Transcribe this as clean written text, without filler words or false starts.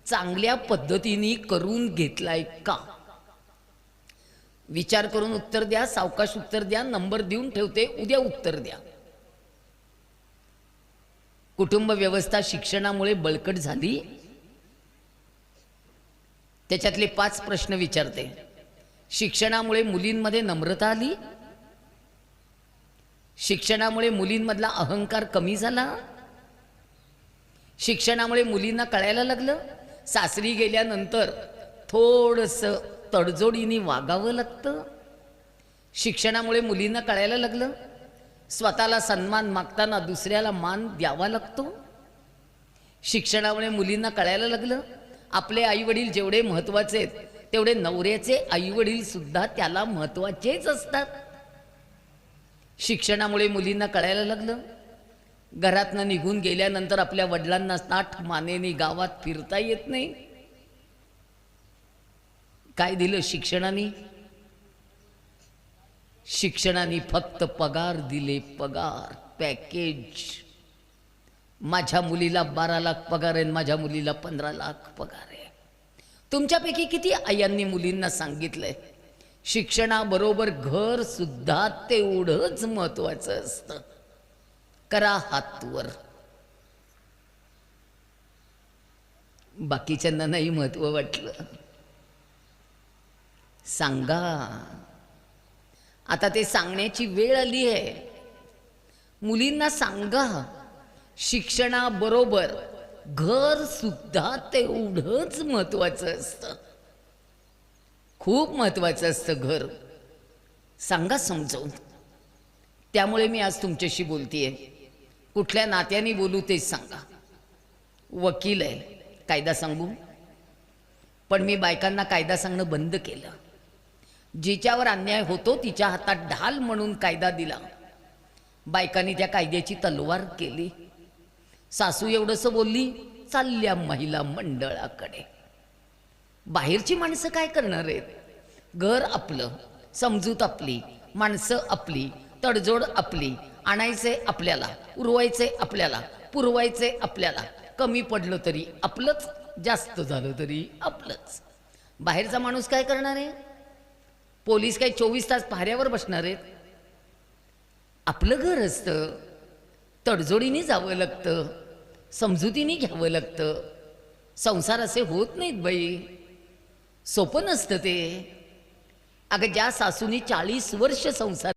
चांगल्या पद्धतीने करून घेतलाय का? विचार करून उत्तर द्या, सावकाश उत्तर द्या, नंबर देऊन ठेवते, उद्या उत्तर द्या। कुटुंब व्यवस्था शिक्षणामुळे बळकट झाली? त्याच्यातले 5 प्रश्न विचारते। शिक्षणामुळे मुलींमध्ये नम्रता आली? शिक्षणामुळे मुलींमधला अहंकार कमी झाला? शिक्षणामुळे मुलींना कळायला लागलं सासरी गेल्यानंतर थोडंसं तडजोडीने वागावं लागतं? शिक्षणामुळे मुलींना कळायला लागलं स्वतःला सन्मान मागताना दुसऱ्याला मान द्यावा लागतो? शिक्षणामुळे मुलींना कळायला लागलं आपले आईवडील जेवढे महत्त्वाचे आहेत तेवढे नवऱ्याचे आईवडील सुद्धा त्याला महत्त्वाचेच असतात? शिक्षणामुळे मुलींना कळायला लागलं घरातनं निघून गेल्यानंतर आपल्या वडिलांना ताठ मानेने गावात फिरता येत नाही? काय दिलं शिक्षणाने? शिक्षणाने फक्त पगार दिले, पगार, पॅकेज। माझ्या मुलीला 12 लाख पगार आहे, माझ्या मुलीला 15 लाख पगार आहे। तुमच्यापैकी किती आयांनी मुलींना सांगितलंय शिक्षणाबरोबर घर सुद्धा तेवढंच महत्त्वाचं असतं? करा हात वर। बाकीच्यांना नाही महत्त्व वाटलं सांगा। आता ते सांगण्याची वेळ आली आहे। मुलींना सांगा शिक्षणाबरोबर घर सुद्धा तेवढंच महत्त्वाचं असतं, खूप महत्त्वाचं असतं घर। सांगा समजावून। त्यामुळे मी आज तुमच्याशी बोलतेय। कुठल्या नात्याने बोलू तेच सांगा। वकील आहे, कायदा सांगू? पण मी बायकांना कायदा सांगणं बंद केलं। जिच्यावर अन्याय होतो तिच्या हातात ढाल म्हणून कायदा दिला। बायकांनी त्या कायद्याची तलवार केली। सासू एवढंसं बोलली, चालल्या महिला मंडळाकडे। बाहेरची माणसं काय करणार आहेत? घर आपलं, समजूत आपली, माणसं आपली, तडजोड आपली, आणायचे आपल्याला, उरवायचे आपल्याला, पुरवायचे आपल्याला। कमी पडलं तरी आपलंच, जास्त झालं तरी आपलंच। बाहेरचा माणूस काय करणार आहे? पोलीस काय 24 तास पहाऱ्यावर बसणार आहेत? आपलं घर असतं, तडजोडीने जावं लागतं, समजुतीने घ्यावं लागतं। संसार असे होत नाहीत बाई, सोपं नसतं ते। अगं ज्या सासूनी 40 वर्ष संसार